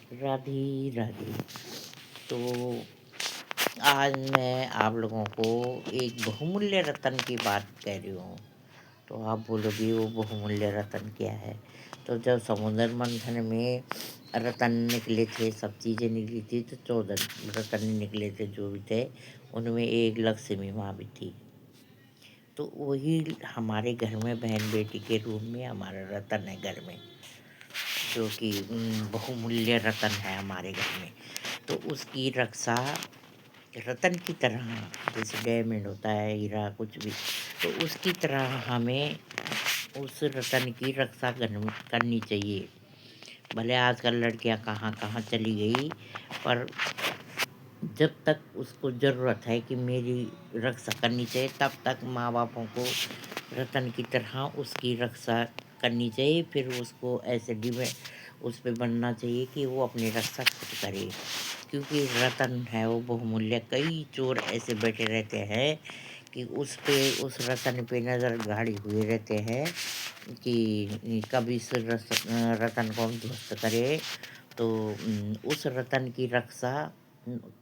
राधे राधे। तो आज मैं आप लोगों को एक बहुमूल्य रत्न की बात कह रही हूँ। तो आप बोलोगे वो बहुमूल्य रत्न क्या है? तो जब समुद्र मंथन में रत्न निकले थे, सब चीज़ें निकली थी, तो 14 रत्न निकले थे जो भी थे। उनमें एक लक्ष्मी माँ भी थी। तो वही हमारे घर में बहन बेटी के रूप में हमारा रत्न है घर में, जो कि बहुमूल्य रत्न है हमारे घर में। तो उसकी रक्षा रतन की तरह, जैसे डायमंड होता है, हीरा, कुछ भी, तो उसकी तरह हमें उस रतन की रक्षा करनी चाहिए। भले आजकल लड़कियां कहाँ कहाँ चली गई, पर जब तक उसको ज़रूरत है कि मेरी रक्षा करनी चाहिए, तब तक माँ बापों को रतन की तरह उसकी रक्षा करनी चाहिए। फिर उसको ऐसे डिपेंड उस पे बनना चाहिए कि वो अपनी रक्षा खुद करे, क्योंकि रतन है वो बहुमूल्य। कई चोर ऐसे बैठे रहते हैं कि उस रतन पे नज़र गाड़े हुए रहते हैं कि कभी इस रतन को हम ध्वस्त करें। तो उस रतन की रक्षा,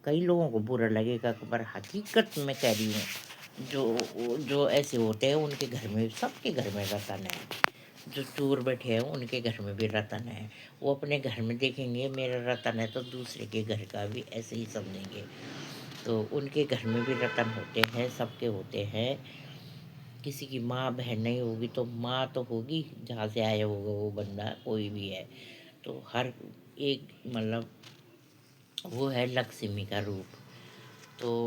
कई लोगों को बुरा लगेगा, पर हकीकत में कह रही हूँ, जो जो ऐसे होते हैं उनके घर में, सबके घर में रतन है। जो चोर बैठे हैं उनके घर में भी रतन है। वो अपने घर में देखेंगे मेरा रतन है, तो दूसरे के घर का भी ऐसे ही समझेंगे। तो उनके घर में भी रतन होते हैं, सबके होते हैं। किसी की माँ बहन नहीं होगी तो माँ तो होगी, जहाँ से आया होगा वो बंदा, कोई भी है। तो हर एक, मतलब वो है लक्ष्मी का रूप। तो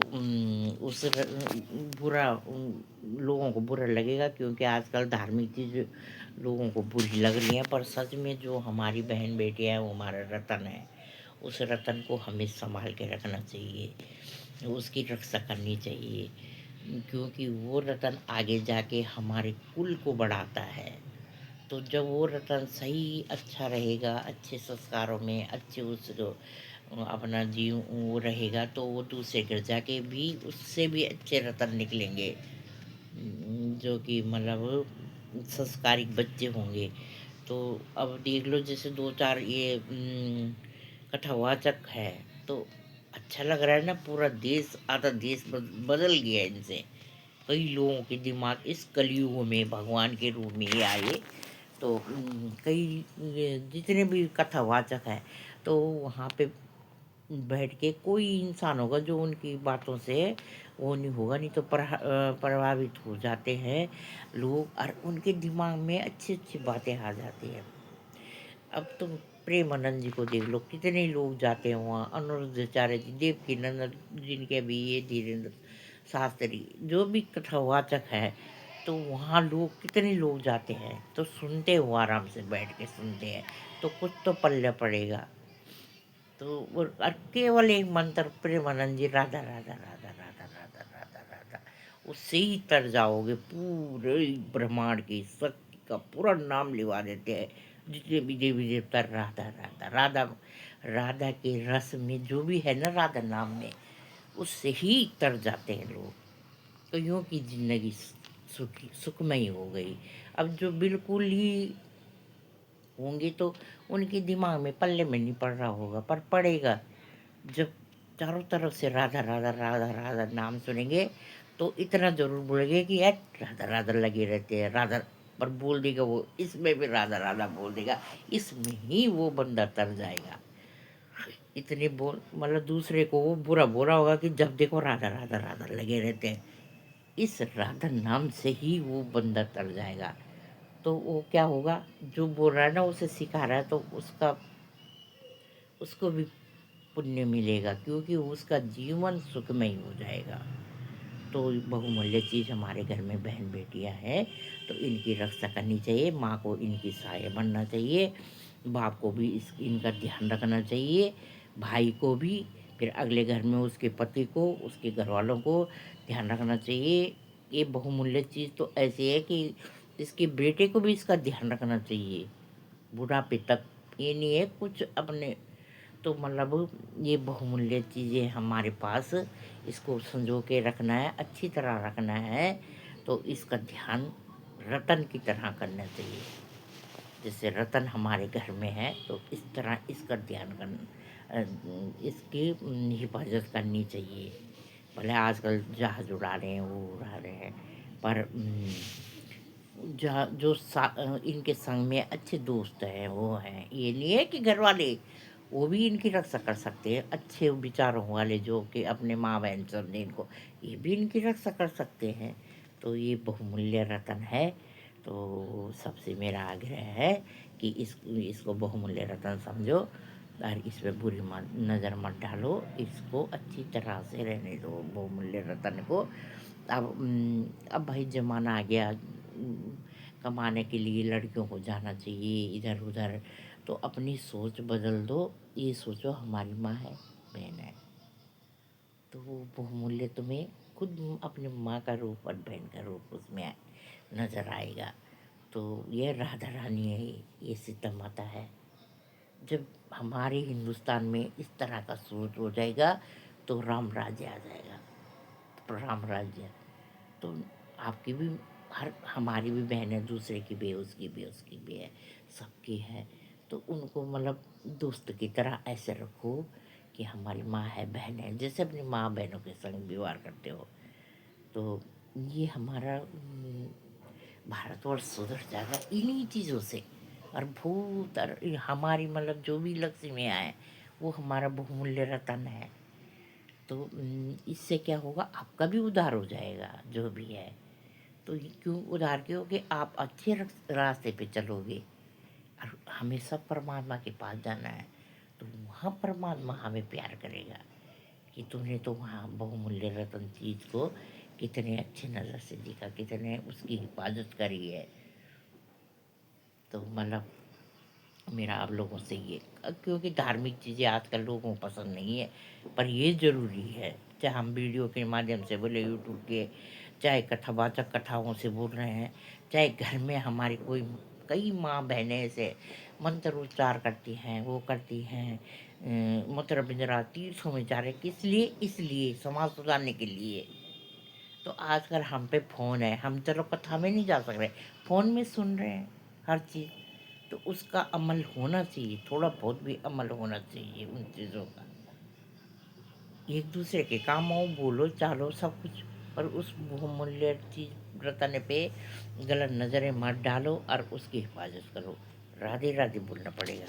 लोगों को बुरा लगेगा, क्योंकि आजकल धार्मिक चीज़ लोगों को बुरी लग रही हैं, पर सच में जो हमारी बहन बेटियां हैं वो हमारा रतन है। उस रतन को हमें संभाल के रखना चाहिए, उसकी रक्षा करनी चाहिए, क्योंकि वो रतन आगे जाके हमारे कुल को बढ़ाता है। तो जब वो रतन सही अच्छा रहेगा, अच्छे संस्कारों में, अच्छे उस अपना जीव वो रहेगा, तो वो दूसरे घर जाके भी उससे भी अच्छे रतन निकलेंगे। जो कि मतलब संस्कारिक बच्चे होंगे। तो अब देख लो, जैसे 2-4 ये कथावाचक है, तो अच्छा लग रहा है ना। पूरा देश, आधा देश बदल गया इनसे। कई लोगों के दिमाग इस कलयुग में भगवान के रूप में ये आए। तो कई जितने भी कथावाचक हैं, तो वहाँ पे बैठ के कोई इंसान होगा जो उनकी बातों से वो नहीं होगा, नहीं तो प्रभावित हो जाते हैं लोग, और उनके दिमाग में अच्छी अच्छी बातें आ जाती हैं। अब तुम प्रेमानंद जी को देख लो, कितने लोग जाते हैं वहाँ। अनुरुद्धाचार्य जी, देवकी नंदन, जिनके भी ये धीरेन्द्र शास्त्री, जो भी कथावाचक है, तो वहाँ लोग, कितने लोग जाते हैं, तो सुनते हो, आराम से बैठ के सुनते हैं, तो कुछ तो पल्ले पड़ेगा। तो वो और केवल एक मंत्र, प्रेमानंद जी, राधा राधा राधा राधा राधा राधा राधा, उससे ही तर जाओगे। पूरे ब्रह्मांड की शक्ति का पूरा नाम लिवा देते हैं, जितने भी देवी देवता, राधा राधा राधा। राधा के रस में जो भी है ना, राधा नाम में, उससे ही तर जाते हैं लोग। तो यूँ की जिंदगी सुखमयी हो गई। अब जो बिल्कुल ही होंगे, तो उनके दिमाग में पल्ले में नहीं पड़ रहा होगा, पर पड़ेगा जब चारों तरफ से राधा राधा राधा राधा नाम सुनेंगे। तो इतना जरूर बोलेंगे कि यार राधा राधा लगे रहते हैं, राधा, पर बोल देगा वो, इसमें भी राधा राधा बोल देगा, इसमें ही वो बंदा तर जाएगा। इतने बोल, मतलब दूसरे को वो बुरा बोला होगा कि जब देखो राधा राधा राधा लगे रहते हैं, इस राधा नाम से ही वो बंदा तर जाएगा। तो वो क्या होगा, जो बोल रहा है ना, उसे सिखा रहा है, तो उसको भी पुण्य मिलेगा, क्योंकि उसका जीवन सुखमय हो जाएगा। तो बहुमूल्य चीज़ हमारे घर में बहन बेटियां हैं, तो इनकी रक्षा करनी चाहिए। माँ को इनकी सहाय बनना चाहिए, बाप को भी इनका ध्यान रखना चाहिए, भाई को भी, फिर अगले घर में उसके पति को, उसके घर वालों को ध्यान रखना चाहिए। ये बहुमूल्य चीज़ तो ऐसी है कि इसके बेटे को भी इसका ध्यान रखना चाहिए बुढ़ापे तक। ये नहीं है कुछ अपने, तो मतलब ये बहुमूल्य चीज़ें हमारे पास, इसको संजो के रखना है, अच्छी तरह रखना है। तो इसका ध्यान रतन की तरह करना चाहिए। जैसे रतन हमारे घर में है तो इस तरह इसका ध्यान करना, इसकी हिफाजत करनी चाहिए। भले आजकल जहाज उड़ा रहे हैं, वो उड़ा रहे हैं, पर इनके संग में अच्छे दोस्त हैं वो हैं। ये नहीं है कि घर वाले वो भी इनकी रक्षा कर सकते हैं, अच्छे विचारों वाले जो कि अपने माँ बहन समझे इनको, ये भी इनकी रक्षा कर सकते हैं। तो ये बहुमूल्य रतन है। तो सबसे मेरा आग्रह है कि इसको बहुमूल्य रतन समझो और इस पे बुरी नज़र मत डालो, इसको अच्छी तरह से रहने दो बहुमूल्य रतन को। अब भाई ज़माना आ गया, कमाने के लिए लड़कियों को जाना चाहिए इधर उधर, तो अपनी सोच बदल दो। ये सोचो हमारी माँ है, बहन है, तो वो बहुमूल्य तुम्हें खुद अपनी माँ का रूप और बहन का रूप उसमें नज़र आएगा। तो ये राधा रानी है, ये सीता माता है। जब हमारे हिंदुस्तान में इस तरह का सोच हो जाएगा तो राम राज्य आ जाएगा। तो राम राज्य तो आपकी भी, हर हमारी भी बहन है, दूसरे की भी है, उसकी भी है, सबकी है। तो उनको मतलब दोस्त की तरह ऐसे रखो कि हमारी माँ है, बहन है, जैसे अपनी माँ बहनों के संग व्यवहार करते हो। तो ये हमारा भारतवर्ष सुधर जाएगा इन्हीं चीज़ों से। और भूत और हमारी मतलब जो भी लक्ष्मियाँ हैं वो हमारा बहुमूल्य रतन है। तो इससे क्या होगा, आपका भी उद्धार हो जाएगा जो भी है। तो ये क्यों उद्धार, क्यों कि आप अच्छे रास्ते पे चलोगे और हमेशा परमात्मा के पास जाना है। तो वहाँ परमात्मा हमें प्यार करेगा कि तुमने तो वहाँ बहुमूल्य रतन चीज़ को कितने अच्छे नज़र से देखा, कितने उसकी हिफाजत करी है। तो मतलब मेरा आप लोगों से ये, क्योंकि धार्मिक चीज़ें आजकल लोगों को पसंद नहीं है, पर ये ज़रूरी है। चाहे हम वीडियो के माध्यम से बोले, यूट्यूब के, चाहे कथावाचक कथाओं से बोल रहे हैं, चाहे घर में हमारी कोई कई माँ बहनें ऐसे मंत्र उच्चार करती हैं, वो करती हैं, मूत्र बिंदरा तीर्थों में जा रहे, किस लिए, इसलिए समाज सुधारने के लिए। तो आजकल हम पे फ़ोन है, हम चलो कथा में नहीं जा सक रहे, फ़ोन में सुन रहे हैं हर चीज़। तो उसका अमल होना चाहिए, थोड़ा बहुत भी अमल होना चाहिए उन चीज़ों का। एक दूसरे के काम आओ, बोलो चालो सब कुछ, पर उस बहुमूल्य चीज़ रतन पे गलत नज़रें मत डालो और उसकी हिफाजत करो। राधे राधे बोलना पड़ेगा।